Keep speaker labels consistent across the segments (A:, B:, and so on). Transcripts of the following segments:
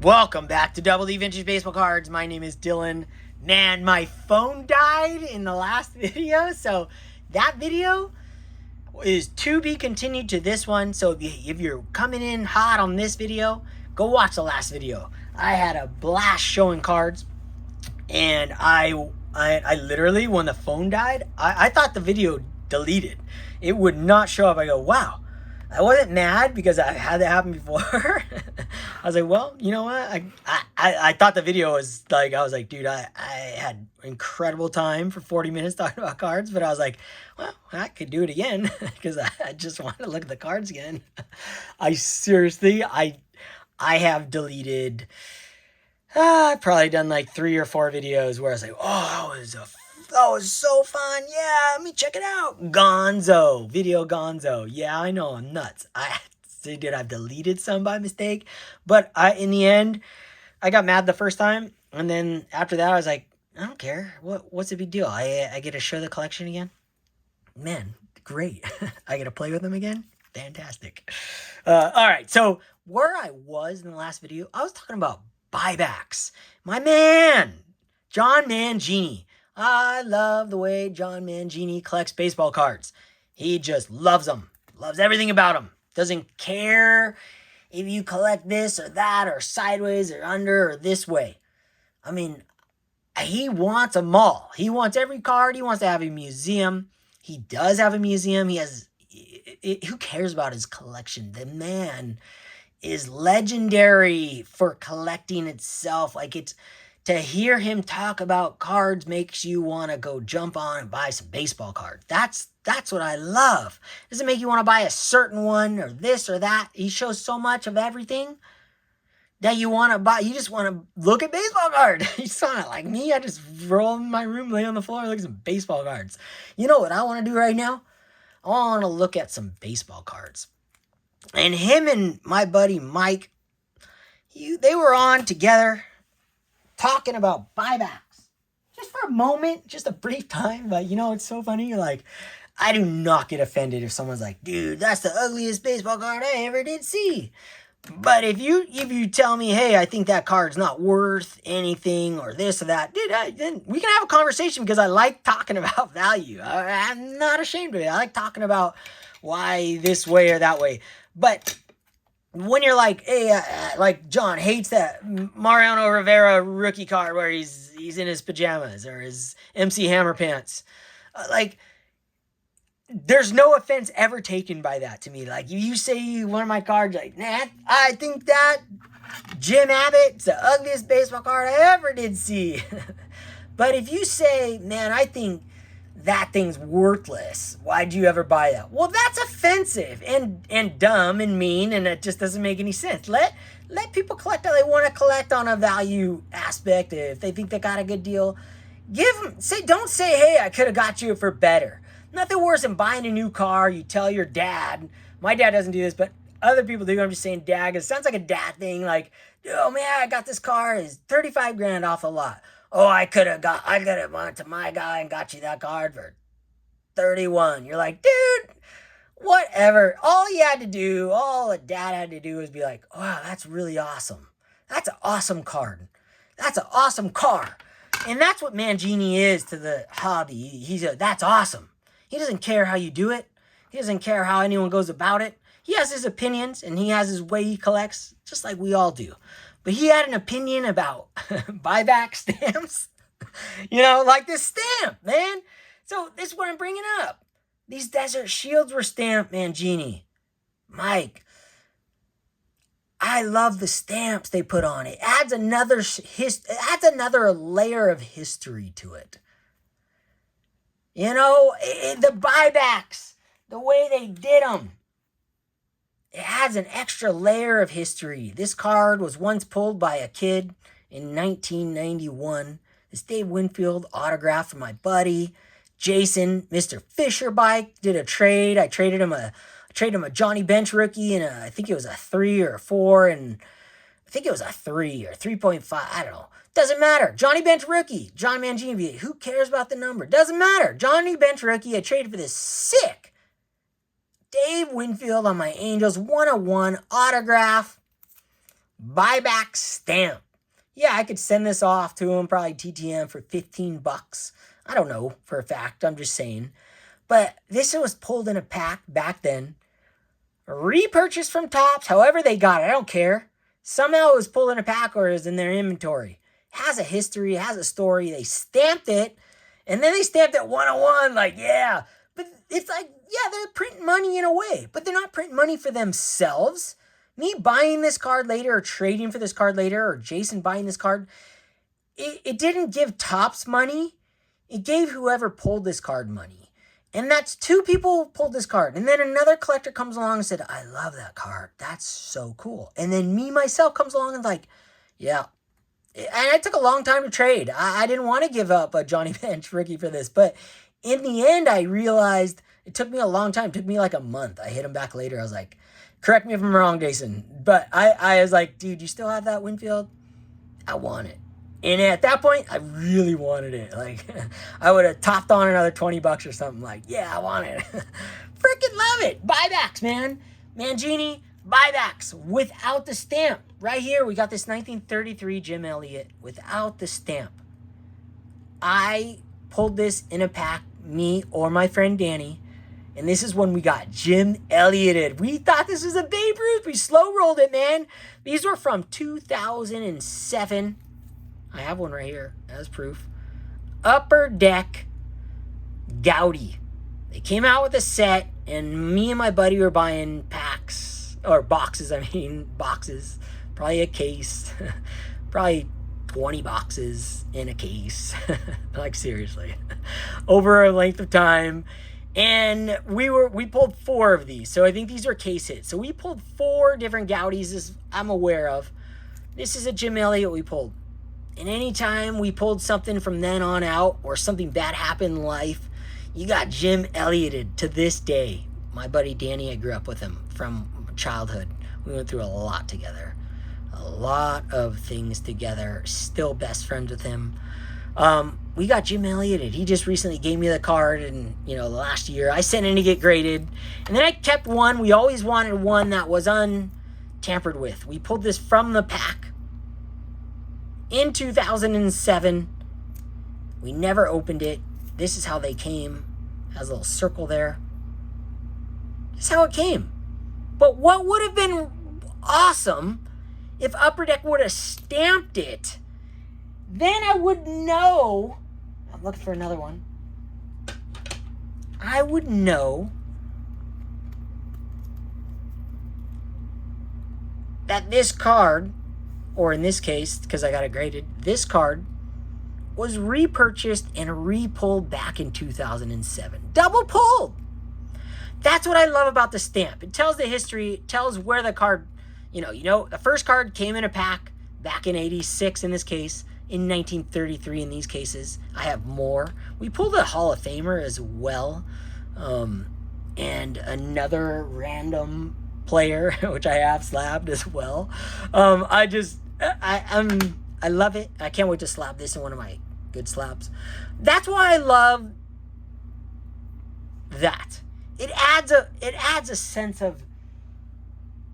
A: Welcome back to Double D Vintage Baseball Cards. My name is Dylan. Man, my phone died in the last video, so that video is to be continued to this one. So if you're coming in hot on this video, go watch the last video. I had a blast showing cards, and I literally, when the phone died, I thought the video deleted. It would not show up. I go, wow. I wasn't mad because I had that happen before. I was like, well, you know what? I thought the video was like, I was like, dude, I had incredible time for 40 minutes talking about cards, but I was like, well, I could do it again because I just wanted to look at the cards again. I seriously, I have deleted, I've probably done like 3 or 4 videos where I was like, oh, that was so fun. Yeah, let me check it out. Gonzo. Video Gonzo. Yeah, I know. I'm nuts. I've deleted some by mistake. But in the end, I got mad the first time. And then after that, I was like, I don't care. What's the big deal? I get to show the collection again. Man, great. I get to play with them again. Fantastic. All right. So where I was in the last video, I was talking about buybacks. My man, John Mangini. I love the way John Mangini collects baseball cards. He just loves them. Loves everything about them. Doesn't care if you collect this or that or sideways or under or this way. I mean, he wants them all. He wants every card. He wants to have a museum. He does have a museum. He has... who cares about his collection? The man is legendary for collecting itself. Like, it's... to hear him talk about cards makes you want to go jump on and buy some baseball cards. That's what I love. Does it make you want to buy a certain one or this or that? He shows so much of everything that you want to buy. You just want to look at baseball cards. You saw it like me. I just roll in my room, lay on the floor, look at some baseball cards. You know what I want to do right now? I want to look at some baseball cards. And him and my buddy Mike, they were on together talking about buybacks just for a moment, just a brief time. But you know, it's so funny. You're like, I do not get offended if someone's like, dude, that's the ugliest baseball card I ever did see. But if you tell me, hey, I think that card's not worth anything or this or that, dude, then we can have a conversation because I like talking about value. I'm not ashamed of it. I like talking about why this way or that way. But when you're like, hey, like John hates that Mariano Rivera rookie card where he's in his pajamas or his MC Hammer pants, like, there's no offense ever taken by that to me. Like, if you say one of my cards, like, nah, I think that Jim Abbott's the ugliest baseball card I ever did see. But if you say, man, I think that thing's worthless, why'd you ever buy that? Well, that's offensive and dumb and mean, and it just doesn't make any sense. Let people collect how they want to collect on a value aspect. If they think they got a good deal, don't say, hey, I could have got you it for better. Nothing worse than buying a new car. You tell your dad. My dad doesn't do this, but other people do. I'm just saying dad. It sounds like a dad thing. Like, oh man, I got this car. It's 35 grand off the lot. Oh, I could have went to my guy and got you that card for 31. You're like, dude, whatever. All a dad had to do was be like, wow, that's really awesome. That's an awesome card. That's an awesome car. And that's what Mangini is to the hobby. That's awesome. He doesn't care how you do it. He doesn't care how anyone goes about it. He has his opinions and he has his way he collects, just like we all do. But he had an opinion about buyback stamps. You know, like this stamp, man. So this is what I'm bringing up. These Desert Shields were stamped, Mangini. Mike, I love the stamps they put on it. Adds another layer of history to it. You know, the buybacks, the way they did them, it adds an extra layer of history. This card was once pulled by a kid in 1991. This Dave Winfield autograph from my buddy Jason, Mr. Fisher Bike, did a trade. I traded him a Johnny Bench rookie, and I think it was a 3 or a 4, and I think it was a 3 or 3.5. I don't know. Doesn't matter. Johnny Bench rookie. John Mangini. Who cares about the number? Doesn't matter. Johnny Bench rookie. I traded for this sick Dave Winfield on my Angels 101 autograph. buyback stamp. Yeah, I could send this off to him, probably TTM for $15. I don't know for a fact. I'm just saying. But this was pulled in a pack back then. Repurchased from Topps, however they got it. I don't care. Somehow it was pulled in a pack or is in their inventory. Has a history, has a story. They stamped it. And then they stamped it 101. Like, yeah. But it's like, yeah, they're printing money in a way. But they're not printing money for themselves. Me buying this card later or trading for this card later or Jason buying this card, it didn't give Topps money. It gave whoever pulled this card money. And that's two people pulled this card. And then another collector comes along and said, I love that card. That's so cool. And then me, myself, comes along and like, yeah. And it took a long time to trade. I didn't want to give up a Johnny Bench rookie for this. But in the end, I realized it took me a long time. It took me like a month. I hit him back later. I was like, correct me if I'm wrong, Jason. But I was like, dude, you still have that Winfield? I want it. And at that point, I really wanted it. Like, I would have topped on another $20 or something. Like, yeah, I want it. Freaking love it. Buybacks, man. Mangini, buybacks without the stamp. Right here, we got this 1933 Jim Elliott without the stamp. I pulled this in a pack, me or my friend Danny. And this is when we got Jim Ellioted. We thought this was a Babe Ruth. We slow rolled it, man. These were from 2007. I have one right here as proof. Upper Deck Goudey. They came out with a set, and me and my buddy were buying packs, or boxes, boxes. Probably a case. Probably 20 boxes in a case. Like, seriously. Over a length of time. And we pulled 4 of these. So I think these are case hits. So we pulled 4 different Goudeys, as I'm aware of. This is a Jim Elliott we pulled. And anytime we pulled something from then on out or something bad happened in life, you got Jim Ellioted to this day. My buddy Danny, I grew up with him from childhood. We went through a lot together. A lot of things together. Still best friends with him. We got Jim Ellioted. He just recently gave me the card and, last year. I sent in to get graded. And then I kept one. We always wanted one that was untampered with. We pulled this from the pack. In 2007, we never opened it. This is how they came. Has a little circle there. This is how it came. But what would have been awesome if Upper Deck would have stamped it? Then I would know. I'm looking for another one. I would know that this card, or in this case, because I got it graded, this card was repurchased and repulled back in 2007. Double pulled! That's what I love about the stamp. It tells the history, it tells where the card, the first card came in a pack back in 86 in this case, in 1933 in these cases. I have more. We pulled a Hall of Famer as well, and another random player, which I have slabbed as well. I love it. I can't wait to slab this in one of my good slabs. That's why I love that. It adds a sense of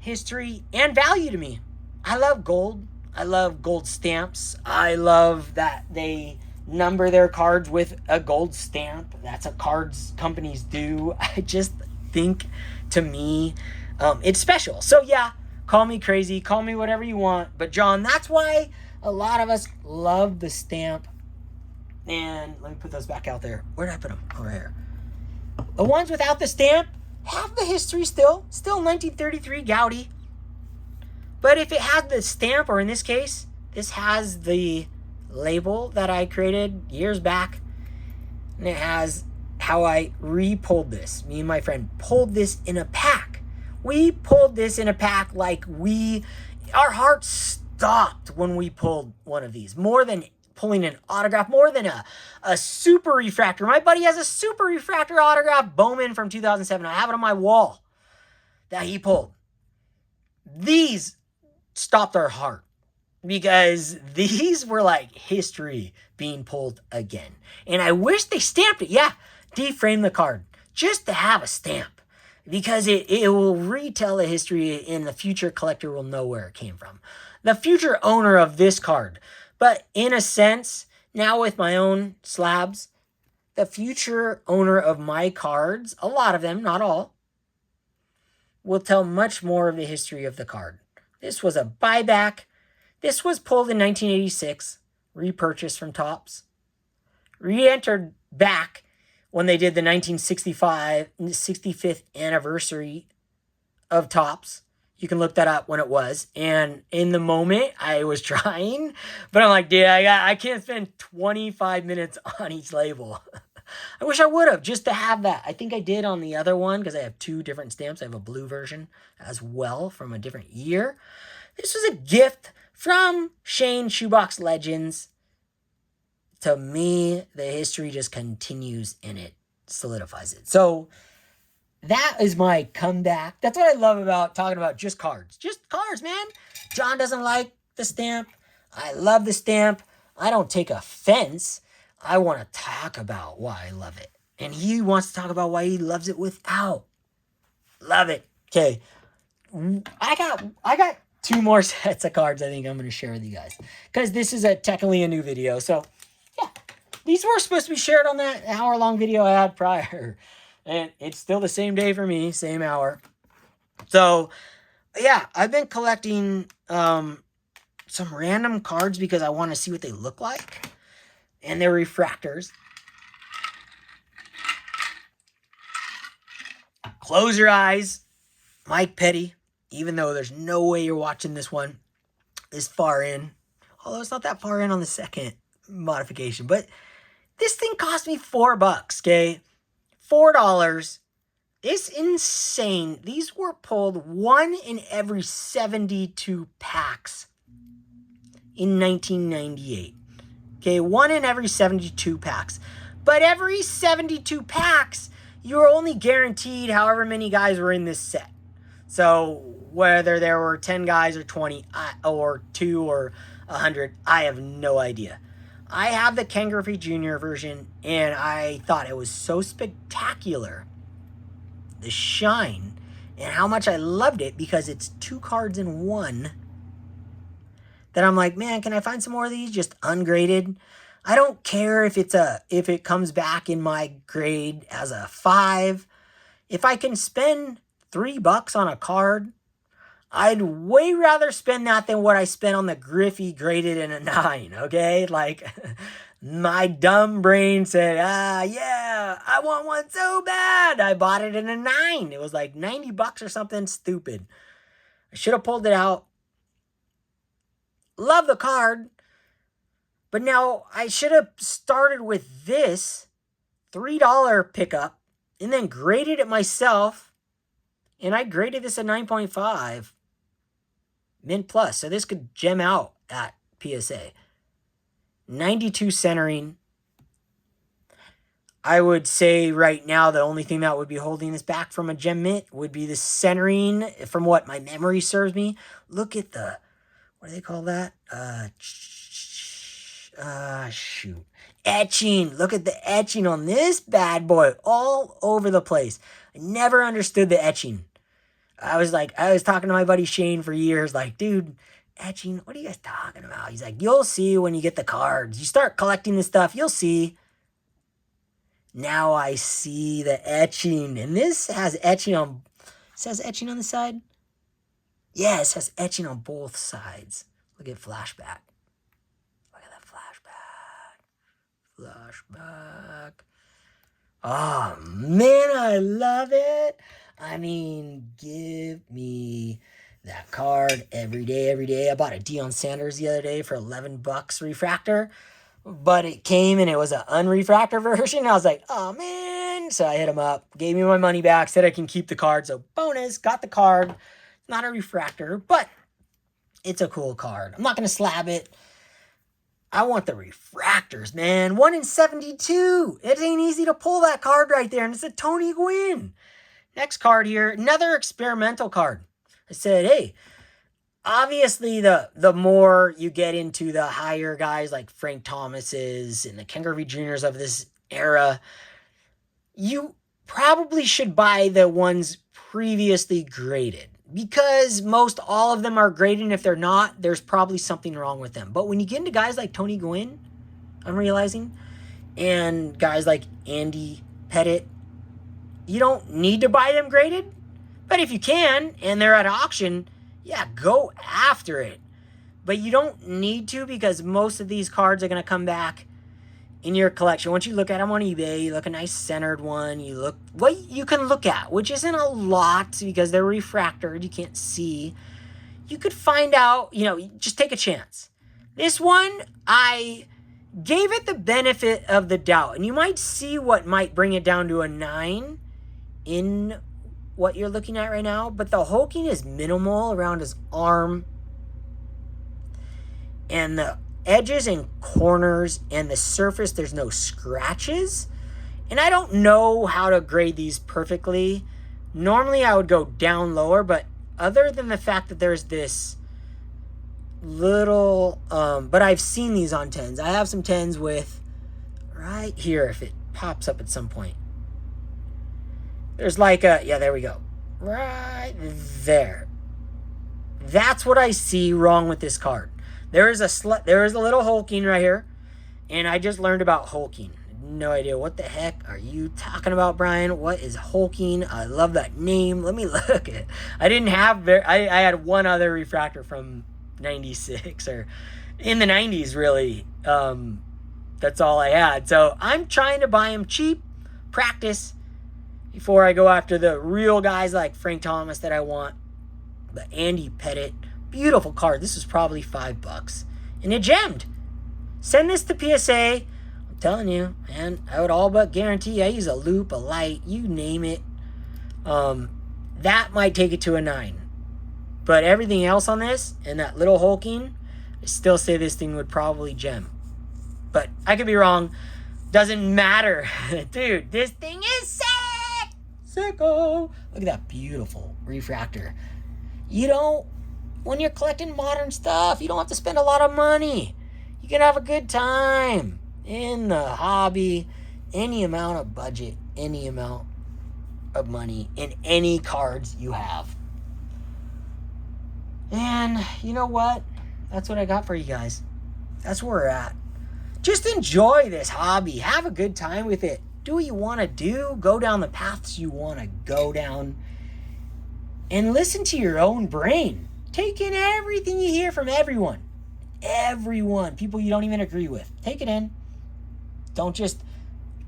A: history and value to me. I love gold. I love gold stamps. I love that they number their cards with a gold stamp. That's what cards companies do. I just think, to me, it's special. So yeah, call me crazy, call me whatever you want. But John, that's why a lot of us love the stamp. And let me put those back out there. Where did I put them? Over here. The ones without the stamp have the history still 1933 Goudey. But if it had the stamp, or in this case, this has the label that I created years back. And it has how I re-pulled this. Me and my friend pulled this in a pack. We pulled this in a pack like our hearts stopped when we pulled one of these. More than pulling an autograph, more than a super refractor. My buddy has a super refractor autograph, Bowman from 2007. I have it on my wall that he pulled. These stopped our heart because these were like history being pulled again. And I wish they stamped it. Yeah, deframe the card just to have a stamp. because it will retell the history and the future collector will know where it came from. The future owner of this card. But in a sense, now with my own slabs, the future owner of my cards, a lot of them, not all, will tell much more of the history of the card. This was a buyback. This was pulled in 1986, repurchased from Topps, re-entered back when they did the 65th anniversary of Topps. You can look that up when it was. And in the moment, I was trying, but I'm like, dude, I can't spend 25 minutes on each label. I wish I would have, just to have that. I think I did on the other one because I have two different stamps. I have a blue version as well from a different year. This was a gift from Shane Shoebox Legends. To me, the history just continues and it solidifies it. So that is my comeback. That's what I love about talking about just cards. Just cards, man. John doesn't like the stamp. I love the stamp. I don't take offense. I want to talk about why I love it. And he wants to talk about why he loves it without. Love it. Okay. I got two more sets of cards I think I'm going to share with you guys. Because this is technically a new video. So, yeah. These were supposed to be shared on that hour-long video I had prior. And it's still the same day for me. Same hour. So, yeah. I've been collecting some random cards because I want to see what they look like. And they're refractors. Close your eyes. Mike Petty, even though there's no way you're watching this one this far in. Although it's not that far in on the second modification. But this thing cost me $4, okay? $4. It's insane. These were pulled 1 in every 72 packs in 1998. Okay, 1 in every 72 packs. But every 72 packs, you're only guaranteed however many guys were in this set. So whether there were 10 guys or 20 or 2 or 100, I have no idea. I have the Ken Griffey Jr. version, and I thought it was so spectacular. The shine and how much I loved it because it's 2 cards in 1. That I'm like, man, can I find some more of these just ungraded? I don't care if it comes back in my grade as a 5. If I can spend $3 on a card, I'd way rather spend that than what I spent on the Griffey graded in a 9, okay? Like, my dumb brain said, yeah, I want one so bad. I bought it in a 9. It was like $90 or something stupid. I should have pulled it out. Love the card. But now I should have started with this $3 pickup and then graded it myself. And I graded this at 9.5. Mint plus. So this could gem out at PSA. 92 centering. I would say right now the only thing that would be holding this back from a gem mint would be the centering from what my memory serves me. Look at the... What do they call that? Shoot. Etching. Look at the etching on this bad boy. All over the place. I never understood the etching. I was talking to my buddy Shane for years. Like, dude, etching, what are you guys talking about? He's like, you'll see when you get the cards. You start collecting this stuff, you'll see. Now I see the etching. And this has etching on... It says etching on the side? Yes, it has etching on both sides. Look at flashback. Look at that flashback. Flashback. Oh, man, I love it. I mean, give me that card every day, every day. I bought a Deion Sanders the other day for $11 refractor. But it came and it was an unrefractor version. I was like, oh, man. So I hit him up. Gave me my money back. Said I can keep the card. So bonus. Got the card. Not a refractor, but it's a cool card. I'm not going to slab it. I want the refractors, man. 1 in 72. It ain't easy to pull that card right there, and it's a Tony Gwynn. Next card here, another experimental card. I said, hey, obviously the more you get into the higher guys like Frank Thomas's and the Ken Griffey Jr.'s of this era, probably should buy the ones previously graded, because most all of them are graded, and if they're not, there's probably something wrong with them. But when you get into guys like Tony Gwynn, I'm realizing, and guys like Andy Pettit, you don't need to buy them graded. But if you can, and they're at auction, yeah, go after it. But you don't need to, because most of these cards are going to come back in your collection. Once you look at them on eBay, you look a nice centered one, you look what you can look at, which isn't a lot because they're refractored, you can't see. You could find out, just take a chance. This one, I gave it the benefit of the doubt, and you might see what might bring it down to a 9 in what you're looking at right now, but the hulking is minimal around his arm, and the edges and corners and the surface, there's no scratches. And I don't know how to grade these perfectly. Normally I would go down lower, but other than the fact that there's this little, but I've seen these on 10s. I have some 10s with right here, if it pops up at some point. There's like yeah, there we go. Right there. That's what I see wrong with this card. There is a little hulking right here, and I just learned about hulking. No idea what the heck are you talking about, Brian? What is hulking? I love that name. Let me look at it. I didn't have I had one other refractor from 96 or in the 90s, really. That's all I had. So I'm trying to buy them cheap, practice, before I go after the real guys like Frank Thomas that I want. But Andy Pettit, beautiful card. This is probably $5. And it gemmed. Send this to PSA. I'm telling you, man, I would all but guarantee I use a loop, a light, you name it. That might take it to a 9. But everything else on this and that little hulking, I still say this thing would probably gem. But I could be wrong. Doesn't matter. Dude, this thing is sick. Sicko. Look at that beautiful refractor. When you're collecting modern stuff, you don't have to spend a lot of money. You can have a good time in the hobby, any amount of budget, any amount of money, in any cards you have. And you know what? That's what I got for you guys. That's where we're at. Just enjoy this hobby. Have a good time with it. Do what you want to do. Go down the paths you want to go down. And listen to your own brain. Take in everything you hear from everyone. Everyone. People you don't even agree with. Take it in. Don't just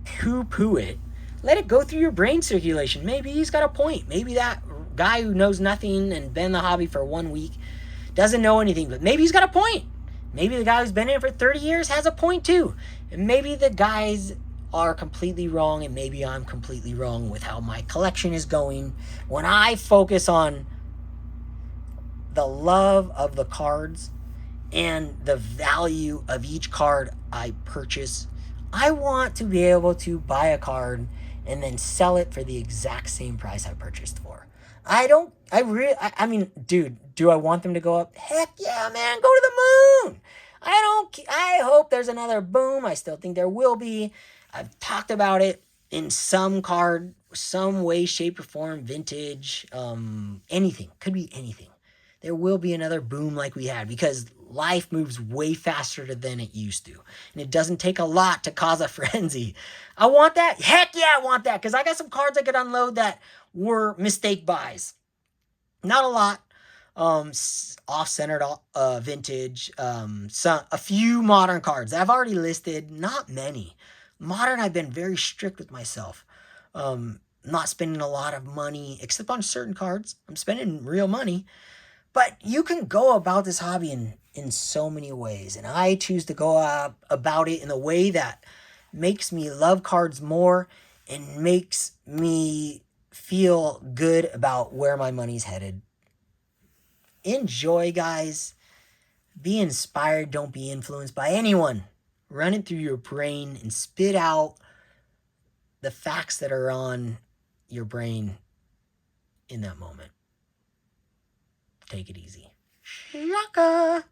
A: poo-poo it. Let it go through your brain circulation. Maybe he's got a point. Maybe that guy who knows nothing and been in the hobby for 1 week doesn't know anything. But maybe he's got a point. Maybe the guy who's been in it for 30 years has a point too. And maybe the guys are completely wrong, and maybe I'm completely wrong with how my collection is going. When I focus on the love of the cards and the value of each card I purchase, I want to be able to buy a card and then sell it for the exact same price I purchased for. I mean, dude, do I want them to go up? Heck yeah, man, go to the moon. I hope there's another boom. I still think there will be. I've talked about it in some card, some way, shape, or form, vintage, anything. Could be anything. There will be another boom like we had, because life moves way faster than it used to. And it doesn't take a lot to cause a frenzy. I want that. Heck yeah, I want that, because I got some cards I could unload that were mistake buys. Not a lot. Off-centered vintage. A few modern cards I've already listed. Not many. Modern, I've been very strict with myself. Not spending a lot of money, except on certain cards. I'm spending real money. But you can go about this hobby in so many ways. And I choose to go about it in a way that makes me love cards more and makes me feel good about where my money's headed. Enjoy, guys. Be inspired. Don't be influenced by anyone. Run it through your brain and spit out the facts that are on your brain in that moment. Take it easy. Shaka.